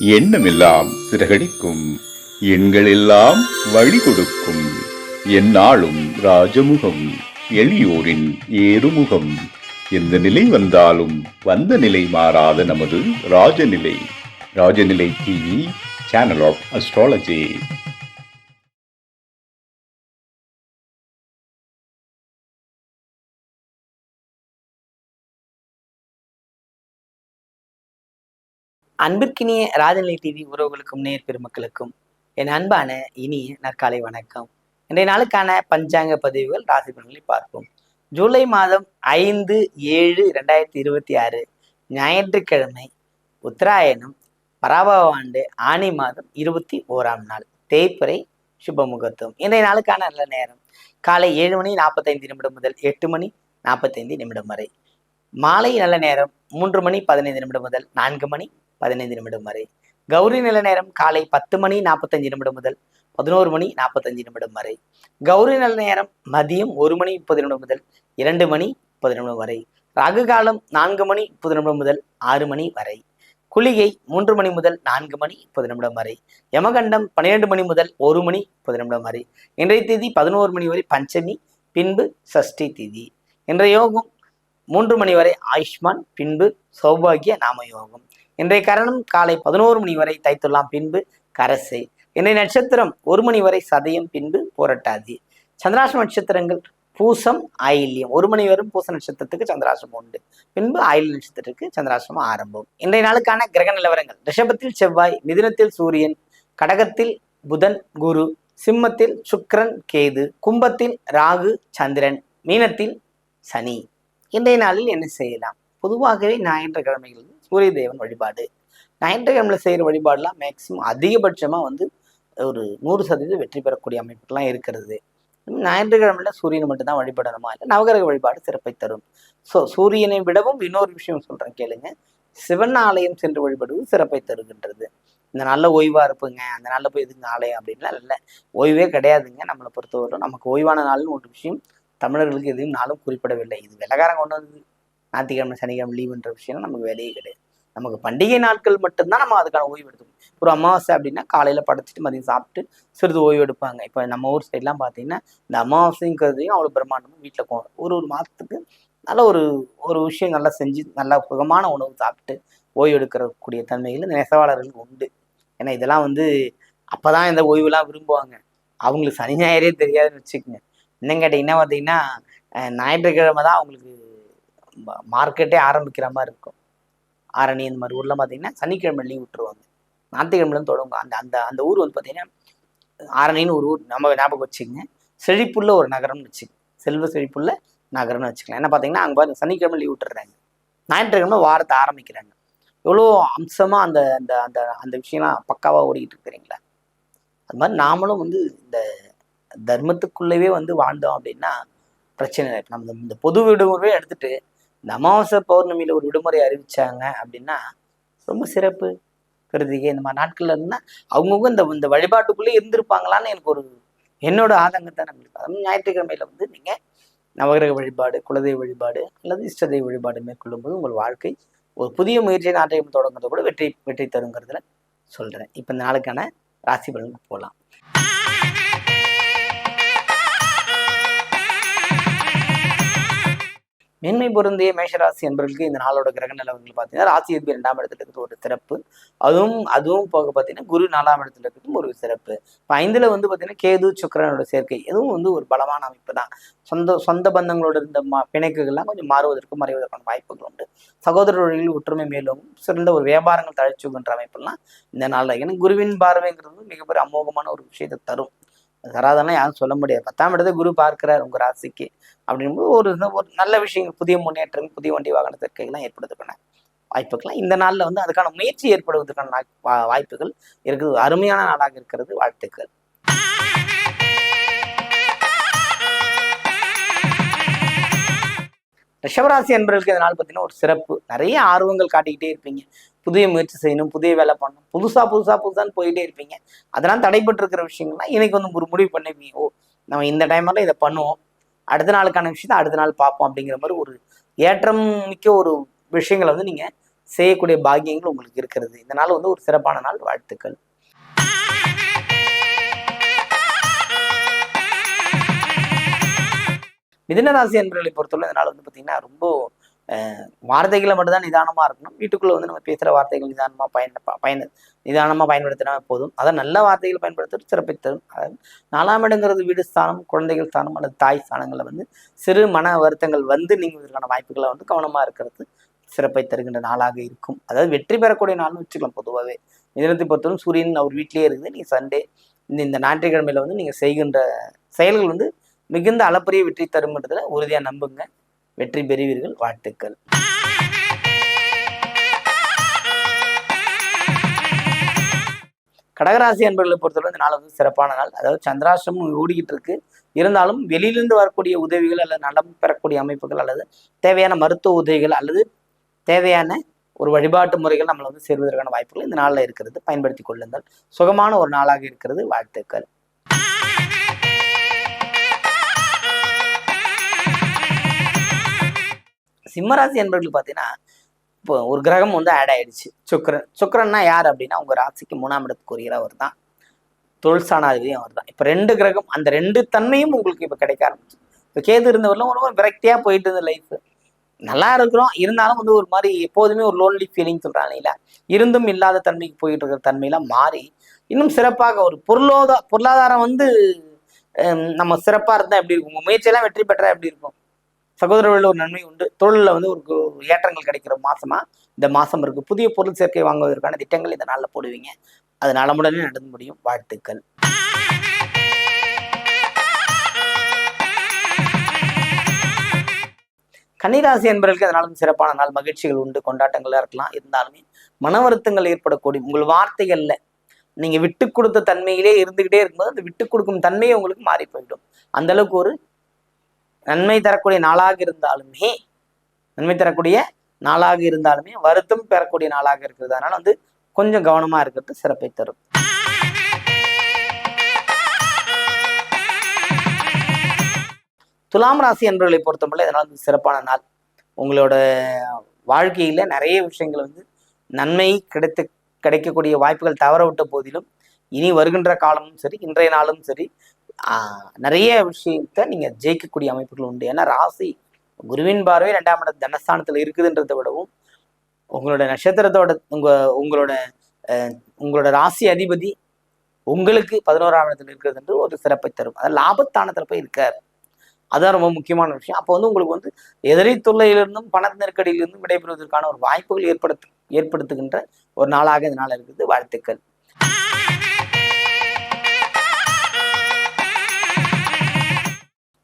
எண்ணமெல்லாம் சிறகடிக்கும், எண்களெல்லாம் வழி கொடுக்கும், எந்நாளும் ராஜமுகம், எளியோரின் ஏறுமுகம். எந்த நிலை வந்தாலும் வந்த நிலை மாறாத நமது Rajanilai. Rajanilai TV, channel of astrology. அன்பிற்கினிய ராஜநிலை டிவி உறவுகளுக்கும் நேர் பெருமக்களுக்கும் என் அன்பான இனிய நற்காலை வணக்கம். இன்றைய நாளுக்கான பஞ்சாங்க பதிவுகள் ராசி பலன்களை பார்ப்போம். ஜூலை மாதம் 5/7/2026 ஞாயிற்றுக்கிழமை, உத்தராயணம், பராபவ ஆண்டு ஆனி மாதம் 21ஆம் நாள், தேய்பிறை, சுபமுகத்துவம். இன்றைய நாளுக்கான நல்ல நேரம் காலை 7:45 முதல் 8:45 வரை. மாலை நல்ல நேரம் 3:15 முதல் 4:15 வரை. கௌரி நல்ல நேரம் காலை 10:45 முதல் 11:45 வரை. கௌரி நல்ல நேரம் மதியம் 1:30 முதல் 2:30 வரை. ராகு காலம் 4:30 முதல் 6 வரை. குளிகை 3 முதல் 4:30 வரை. யமகண்டம் 12 முதல் 1:30 வரை. இன்றைய தேதி 11 வரை பஞ்சமி, பின்பு சஷ்டி திதி. இன்றைய யோகம் 3 வரை ஆயுஷ்மான், பின்பு சௌபாகிய நாம யோகம். இன்றைய கரணம் காலை 11 வரை தைத்துலாம், பின்பு கரசை. இன்றைய நட்சத்திரம் 1 வரை சதயம், பின்பு போரட்டாதி. சந்திராஷ்டம நட்சத்திரங்கள் பூசம், ஆயில்யம். 1 வரும் பூச நட்சத்திரத்துக்கு சந்திராசிரமம் உண்டு, பின்பு ஆயில் நட்சத்திரத்துக்கு சந்திராசிரமம் ஆரம்பம். இன்றைய நாளுக்கான கிரக நிலவரங்கள்: ரிஷபத்தில் செவ்வாய், மிதுனத்தில் சூரியன், கடகத்தில் புதன் குரு, சிம்மத்தில் சுக்கிரன் கேது, கும்பத்தில் ராகு சந்திரன், மீனத்தில் சனி. இன்றைய நாளில் என்ன செய்யலாம்? பொதுவாகவே ஞாயிற்றுக்கிழமைகள் சூரிய தேவன் வழிபாடு. ஞாயிற்றுக்கிழமையில் செய்கிற வழிபாடுலாம் மேக்சிமம் அதிகபட்சமாக ஒரு 100% வெற்றி பெறக்கூடிய அமைப்புலாம் இருக்கிறது. ஞாயிற்றுக்கிழமையில சூரியனை மட்டும்தான் வழிபடணுமா? இல்லை, நவகிரக வழிபாடு சிறப்பை தரும். சூரியனை விடவும் இன்னொரு விஷயம் சொல்கிறேன் கேளுங்க. சிவன் ஆலயம் சென்று வழிபடுவது சிறப்பை தருகின்றது. இந்த நாளில் ஓய்வாக இருப்புங்க, அந்த நாளில் போய் எதுங்க ஆலயம் அப்படின்லாம் இல்லை, ஓய்வே கிடையாதுங்க. நம்மளை பொறுத்தவரை நமக்கு ஓய்வான நாள்னு ஒரு விஷயம் தமிழர்களுக்கு எதுவும் நாளும் குறிப்பிடவில்லை. இது வெள்ளக்காரங்க கொண்டு வந்து ஞாயிற்றுக்கிழமை சனிக்கிழமை லீவுன்ற விஷயம் நமக்கு வேலையே கிடையாது. நமக்கு பண்டிகை நாட்கள் மட்டும்தான் நம்ம அதுக்கான ஓய்வு எடுத்துக்கணும். ஒரு அமாவாசை அப்படின்னா காலையில் படைச்சிட்டு மதியம் சாப்பிட்டு சிறிது ஓய்வு எடுப்பாங்க. இப்போ நம்ம ஊர் சைட்லாம் பார்த்தீங்கன்னா இந்த அமாவாசைங்கிறதையும் அவ்வளோ பிரம்மாண்டமாக வீட்டில் ஒரு மாதத்துக்கு நல்ல ஒரு விஷயம் நல்லா செஞ்சு நல்லா சுகமான உணவு சாப்பிட்டு ஓய்வு எடுக்கக்கூடிய தன்மைகள் இந்த நெசவாளர்களுக்கு உண்டு. ஏன்னா இதெல்லாம் அப்போ தான் இந்த ஓய்வுலாம் விரும்புவாங்க. அவங்களுக்கு சனி ஞாயிறே தெரியாதுன்னு வச்சுக்கோங்க. இன்னும் கேட்டிங்கன்னா பார்த்தீங்கன்னா ஞாயிற்றுக்கிழமை தான் அவங்களுக்கு மார்க்கெட்டே ஆரம்பிக்கிற மாதிரி இருக்கும். ஆரணி இந்த மாதிரி ஊர்லாம் பார்த்தீங்கன்னா சனிக்கிழமை லீவ் விட்டுருவாங்க, ஞாயிற்றுக்கிழமையிலும் தொடங்கும். அந்த அந்த ஊர் பார்த்தீங்கன்னா ஆரணின்னு ஒரு ஊர் நம்ம ஞாபகம் வச்சுக்கோங்க. செழிப்புள்ள ஒரு நகரம்னு வச்சுக்கோங்க, செல்வ செழிப்புள்ள நகரம்னு வச்சுக்கலாம். என்ன பார்த்தீங்கன்னா அங்கே பாருங்க சனிக்கிழமை லீவ் விட்டுறாங்க, ஞாயிற்றுக்கிழமை வாரத்தை ஆரம்பிக்கிறாங்க. எவ்வளோ அம்சமாக அந்த அந்த அந்த அந்த விஷயம்லாம் பக்காவாக ஓடிக்கிட்டு இருக்கிறீங்களா? அது மாதிரி நாமளும் இந்த தர்மத்துக்குள்ளவே வாழ்ந்தோம் அப்படின்னா பிரச்சனை இல்லை. நம்ம இந்த பொது விடுமுறையே எடுத்துட்டு இந்த அமாவாசை பௌர்ணமியில ஒரு விடுமுறை அறிவிச்சாங்க அப்படின்னா ரொம்ப சிறப்பு. கிருத்திகை இந்த மாதிரி நாட்கள்ல இருந்தா அவங்கவுங்க இந்த வழிபாட்டுக்குள்ளே இருந்திருப்பாங்களான்னு எனக்கு என்னோட ஆதங்கத்தை நம்மளுக்கு. அதுவும் ஞாயிற்றுக்கிழமையில நீங்க நவகிரக வழிபாடு, குலதெய்வ வழிபாடு அல்லது இஷ்டதெய்வ வழிபாடு மேற்கொள்ளும் போது உங்கள் வாழ்க்கை ஒரு புதிய முயற்சியை நாட்டையும் தொடங்குறத கூட வெற்றி தருங்கிறதுல சொல்றேன். இப்ப இந்த நாளுக்கான ராசி பலனுக்கு போகலாம். மேன்மை பொருந்திய மேஷராசி என்பவர்களுக்கு இந்த நாளோட கிரக நிலவரங்கள் பார்த்தீங்கன்னா ராசி அதிபதி 2ஆம் இடத்துல இருக்கிறது ஒரு சிறப்பு. அதுவும் போக பார்த்தீங்கன்னா குரு 4ஆம் இடத்துல இருக்கிறதும் ஒரு சிறப்பு. இப்போ 5ல் பார்த்தீங்கன்னா கேது சுக்கிரனோட சேர்க்கை, எதுவும் ஒரு பலமான அமைப்பு தான். சொந்த பந்தங்களோட இருந்த பிணைப்புகள்லாம் கொஞ்சம் மாறுவதற்கும் மறைவதற்கான வாய்ப்புகள் உண்டு. சகோதர வழியில் ஒற்றுமை மேலும் சிறந்த ஒரு வியாபாரங்கள் தழைச்சுகின்ற அமைப்புலாம் இந்த நாளில். ஏன்னா குருவின் பார்வைங்கிறது மிகப்பெரிய அமோகமான ஒரு விஷயத்தை தரும். தராதெல்லாம் யாரும் சொல்ல முடியாது. 10ஆம் இடத்தை குரு பார்க்கிறார் உங்க ராசிக்கு அப்படிங்கும்போது ஒரு நல்ல விஷயங்கள், புதிய முன்னேற்றங்கள், புதிய வண்டி வாகன சேர்க்கைகள்லாம் ஏற்படுத்துக்கான வாய்ப்புகள்லாம் இந்த நாளில் அதுக்கான முயற்சி ஏற்படுவதற்கான வாய்ப்புகள் இருக்குது. அருமையான நாளாக இருக்கிறது. வாழ்த்துக்கள். ரிஷபராசி என்பவர்களுக்கு இந்த நாள் பார்த்தீங்கன்னா ஒரு சிறப்பு. நிறைய ஆர்வங்கள் காட்டிக்கிட்டே இருப்பீங்க. புதிய முயற்சி செய்யணும், புதிய வேலை பண்ணணும், புதுசான்னு போயிட்டே இருப்பீங்க. அதெல்லாம் தடைப்பட்டு இருக்கிற விஷயங்கள்லாம் இன்னைக்கு ஒரு முடிவு பண்ணிப்பீங்க. ஓ, நம்ம இந்த டைம்ல இதை பண்ணுவோம், அடுத்த நாளுக்கான விஷயத்தை அடுத்த நாள் பார்ப்போம் அப்படிங்கிற மாதிரி ஒரு ஏற்றம் மிக்க ஒரு விஷயங்களை நீங்க செய்யக்கூடிய பாக்கியங்கள் உங்களுக்கு இருக்கிறது. இந்த நாள் வந்து ஒரு சிறப்பான நாள். வாழ்த்துக்கள். மிதுன ராசி என்பவர்களை பொறுத்தவரை இந்த நாள் வந்து பார்த்தீங்கன்னா ரொம்ப வார்த்தைகளை மட்டும்தான் நிதானமா இருக்கணும். வீட்டுக்குள்ள வந்து நம்ம பேசுற வார்த்தைகள் நிதானமா பயன்படுத்தினா போதும். அதான் நல்ல வார்த்தைகள் பயன்படுத்துறது சிறப்பை தரும். அதாவது 4ஆம் இடங்கிறது வீடு ஸ்தானம், குழந்தைகள் ஸ்தானம் அல்லது தாய் ஸ்தானங்களை வந்து சிறு மன வருத்தங்கள் வந்து நீங்குவதற்கான வாய்ப்புகளை வந்து கவனமா இருக்கிறது சிறப்பை தருகின்ற நாளாக இருக்கும். அதாவது வெற்றி பெறக்கூடிய நாள்னு வச்சுக்கலாம். பொதுவாகவே மிதனத்தை பொறுத்தவரை சூரியன் அவர் வீட்டிலேயே இருக்குது. நீங்க சண்டே இந்த ஞாயிற்றுக்கிழமையில வந்து நீங்க செய்கின்ற செயல்கள் வந்து மிகுந்த அளப்பரிய வெற்றி தரும்ன்றதுல உறுதியா நம்புங்க. வெற்றி பெறுவீர்கள். வாழ்த்துக்கள். கடகராசி என்பவர்களை பொறுத்தவரை இந்த நாள் வந்து சிறப்பான நாள். அதாவது சந்திராஷ்டிரமம் ஓடிக்கிட்டு இருக்கு. இருந்தாலும் வெளியிலிருந்து வரக்கூடிய உதவிகள் அல்லது நலம் பெறக்கூடிய அமைப்புகள் அல்லது தேவையான மருத்துவ உதவிகள் அல்லது தேவையான ஒரு வழிபாட்டு முறைகள் நம்மளை வந்து சேர்வதற்கான வாய்ப்புகள் இந்த நாளில் இருக்கிறது. பயன்படுத்தி கொள்ளுங்கள். சுகமான ஒரு நாளாக இருக்கிறது. வாழ்த்துக்கள். சிம்மராசி என்பவர்கள் பார்த்தீங்கன்னா இப்போ ஒரு கிரகம் வந்து ஆட் ஆயிடுச்சு. சுக்கிரன்னா யார் அப்படின்னா உங்க ராசிக்கு 3ஆம் இடத்துக்குரியவர் அவர் தான். தொழில் ஸ்தானாதிபதியும் அவர் தான். இப்போ 2 கிரகம், அந்த 2 தன்மையும் உங்களுக்கு இப்போ கிடைக்க ஆரம்பிச்சு. இப்போ கேது இருந்தவரெல்லாம் ஒரு விரக்தியா போயிட்டு இருந்த லைஃப் நல்லா இருக்கிறோம். இருந்தாலும் வந்து ஒரு மாதிரி எப்போதுமே ஒரு லோன்லி ஃபீலிங் சொல்றாங்க இல்லைங்களா, இருந்தும் இல்லாத தன்மைக்கு போயிட்டு இருக்கிற தன்மையெல்லாம் மாறி இன்னும் சிறப்பாக ஒரு பொருளாதாரம் வந்து நம்ம சிறப்பா இருந்தா எப்படி இருக்கும், உங்க முயற்சியெல்லாம் வெற்றி பெற்றா எப்படி இருக்கும், சகோதரர்களில் ஒரு நன்மை உண்டு, தொழிலில் வந்து ஒரு ஏற்றங்கள் கிடைக்கிற மாசமா இந்த மாசம் இருக்கு. புதிய பொருள் சேர்க்கை வாங்குவதற்கான திட்டங்கள் இந்த நாளில் போடுவீங்க. அது நலமுடனே நடந்து முடியும். வாழ்த்துக்கள். கன்னிராசி என்பவர்களுக்கு அதனாலும் சிறப்பான நாள். மகிழ்ச்சிகள் உண்டு, கொண்டாட்டங்களா இருக்கலாம். இருந்தாலுமே மன வருத்தங்கள் ஏற்படக்கூடிய உங்கள் வார்த்தைகள்ல நீங்க விட்டு கொடுத்த தன்மையிலே இருந்துகிட்டே இருக்கும்போது அந்த விட்டு கொடுக்கும் தன்மையை உங்களுக்கு மாறி போயிடும். அந்த அளவுக்கு ஒரு நன்மை தரக்கூடிய நாளாக இருந்தாலுமே வருத்தம் பெறக்கூடிய நாளாக இருக்கிறது. அதனால வந்து கொஞ்சம் கவனமா இருக்கிறது சிறப்பை தரும். துலாம் ராசி என்பவர்களை பொறுத்தவரை இதனால் வந்து சிறப்பான நாள். உங்களோட வாழ்க்கையில நிறைய விஷயங்கள் வந்து நன்மை கிடைக்கக்கூடிய வாய்ப்புகள் தவற விட்ட போதிலும் இனி வருகின்ற காலமும் சரி இன்றைய நாளும் சரி நிறைய விஷயத்த நீங்க ஜெயிக்கக்கூடிய அமைப்புகள் உண்டு. ஏன்னா ராசி குருவின் பார்வை 2ஆம் இட தனஸ்தானத்துல இருக்குதுன்றதை விடவும் உங்களோட நட்சத்திரத்தோட உங்களோட ராசி அதிபதி உங்களுக்கு 11ஆம் இடத்துல இருக்கிறது என்று ஒரு சிறப்பை தரும். அதாவது லாபஸ்தானத்துல போய் இருக்காரு. அதான் ரொம்ப முக்கியமான விஷயம். அப்போ வந்து உங்களுக்கு வந்து எதிரி தொல்லையிலிருந்தும் பண நெருக்கடியிலிருந்தும் விடைபெறுவதற்கான ஒரு வாய்ப்புகள் ஏற்படுத்துகின்ற ஒரு நாளாக இந்த நாள் இருக்குது. வாழ்த்துக்கள்.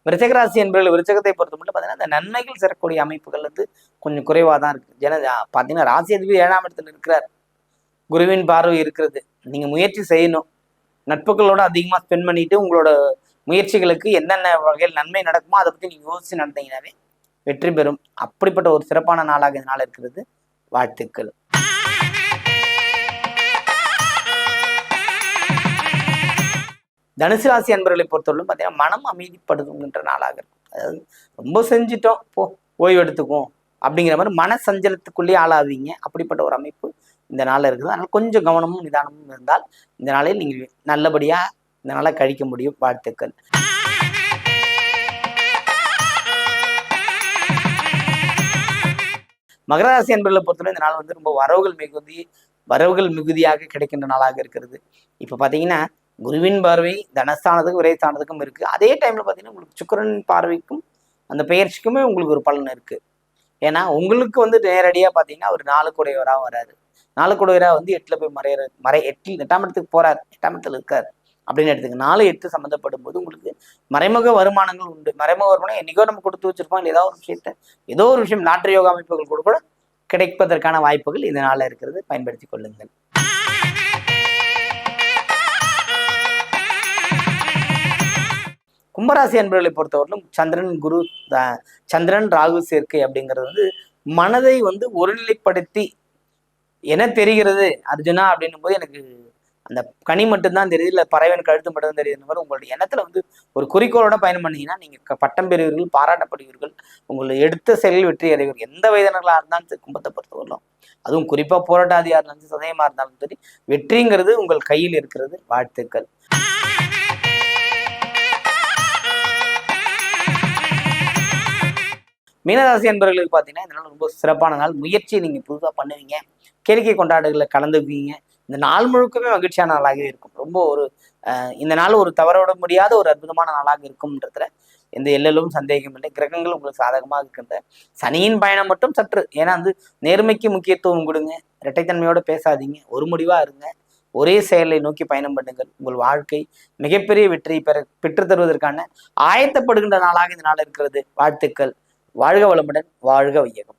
விருச்சகராசி என்பவர்கள் விருச்சகத்தை பொறுத்த மட்டும் பார்த்தீங்கன்னா இந்த நன்மைகள் சேரக்கூடிய அமைப்புகள் வந்து கொஞ்சம் குறைவாக தான் இருக்கு. பார்த்தீங்கன்னா ராசி அதிபதி 7ஆம் இடத்துல இருக்கிறார். குருவின் பார்வை இருக்கிறது. நீங்க முயற்சி செய்யணும். நட்புகளோட அதிகமா ஸ்பெண்ட் பண்ணிட்டு உங்களோட முயற்சிகளுக்கு என்னென்ன வகையில் நன்மை நடக்குமோ அதை பத்தி நீங்க யோசிச்சு நடந்தீங்கன்னாவே வெற்றி பெறும். அப்படிப்பட்ட ஒரு சிறப்பான நாளாக இந்த நாள் இருக்கிறது. வாழ்த்துக்கள். தனுசு ராசி அன்பர்களை பொறுத்தவரைக்கும் பார்த்தீங்கன்னா மனம் அமைதிப்படுதுங்கிற நாளாக இருக்கும். அதாவது ரொம்ப செஞ்சிட்டோம் ஓய்வு எடுத்துக்கும் அப்படிங்கிற மாதிரி மன சஞ்சலத்துக்குள்ளேயே ஆளாவீங்க. அப்படிப்பட்ட ஒரு அமைப்பு இந்த நாளில் இருக்குது. அதனால கொஞ்சம் கவனமும் நிதானமும் இருந்தால் இந்த நாளில் நீங்கள் நல்லபடியா இந்த நாளை கழிக்க முடியும். வாழ்த்துக்கள். மகர ராசி அன்பர்களை பொறுத்தவரை இந்த நாள் வந்து ரொம்ப வரவுகள் மிகுதியாக கிடைக்கின்ற நாளாக இருக்கிறது. இப்போ பார்த்தீங்கன்னா குருவின் பார்வை தனஸ்தானத்துக்கும் விரைஸ்தானத்துக்கும் இருக்கு. அதே டைம்ல பார்த்தீங்கன்னா உங்களுக்கு சுக்கிரன் பார்வைக்கும் அந்த பெயர்ச்சிக்குமே உங்களுக்கு ஒரு பலன் இருக்கு. ஏன்னா உங்களுக்கு வந்து நேரடியாக பார்த்தீங்கன்னா ஒரு 4 குடையவராக வராது. 4 குடையவராக வந்து 8ல் போய் 8ஆம் இடத்துக்கு போறாரு, 8ஆம் இடத்துல இருக்காரு அப்படின்னு எடுத்துக்க. 4, 8 சம்மந்தப்படும் போது உங்களுக்கு மறைமுக வருமானங்கள் உண்டு. மறைமுக வருமானம் என்னைக்கோ நம்ம கொடுத்து வச்சிருப்போம். இல்லை ஏதோ ஒரு விஷயம் லாட்டரி யோகா அமைப்புகள் கூட கிடைப்பதற்கான வாய்ப்புகள் இந்த நாளில் இருக்கிறது. பயன்படுத்தி கொள்ளுங்கள். கும்பராசி அன்பர்களை பொறுத்தவரையிலும் சந்திரன் ராகு சேர்க்கை அப்படிங்கிறது வந்து மனதை வந்து ஒருநிலைப்படுத்தி என்ன தெரிகிறது அர்ஜுனா அப்படின்னும் போது எனக்கு அந்த கனி மட்டும்தான் தெரியுது, இல்லை பறவையின் கழுத்து மட்டும்தான் தெரியுது மாதிரி உங்களுடைய எண்ணத்துல வந்து ஒரு குறிக்கோளோட பயணம் பண்ணீங்கன்னா நீங்க பட்டம் பெறுவீர்கள், பாராட்டப்படுவீர்கள், உங்களை எடுத்த செயலில் வெற்றி அடைவீர்கள். எந்த வயதினர்களாக இருந்தாலும் சரி, கும்பத்தை பொறுத்தவரையிலும் அதுவும் குறிப்பா போராட்டாதியா இருந்தாலும் சரி, சதயமா இருந்தாலும் சரி, வெற்றிங்கிறது உங்கள் கையில் இருக்கிறது. வாழ்த்துக்கள். மீனராசி என்பவர்களுக்கு பார்த்தீங்கன்னா இந்த நாள் ரொம்ப சிறப்பான நாள். முயற்சியை நீங்க புதுசாக பண்ணுவீங்க, கேளிக்கை கொண்டாடுகளில் கலந்துக்குவீங்க. இந்த நாள் முழுக்கமே மகிழ்ச்சியான நாளாகவே இருக்கும். ரொம்ப ஒரு இந்த நாள் ஒரு தவறவிட முடியாத ஒரு அற்புதமான நாளாக இருக்கும்ன்றதுல எந்த எல்லும் சந்தேகம் இல்லை. கிரகங்கள் உங்களுக்கு சாதகமாக இருக்கின்ற சனியின் பயணம் மட்டும் சற்று, ஏன்னா வந்து நேர்மைக்கு முக்கியத்துவம் கொடுங்க, இரட்டைத்தன்மையோட பேசாதீங்க, ஒரு முடிவா இருங்க, ஒரே செயலை நோக்கி பயணம் பண்ணுங்கள். உங்கள் வாழ்க்கை மிகப்பெரிய வெற்றி பெற்று தருவதற்கான ஆயத்தப்படுகின்ற நாளாக இந்த நாள் இருக்கிறது. வாழ்த்துக்கள். வாழ்க வளமுடன், வாழ்க வையகம்.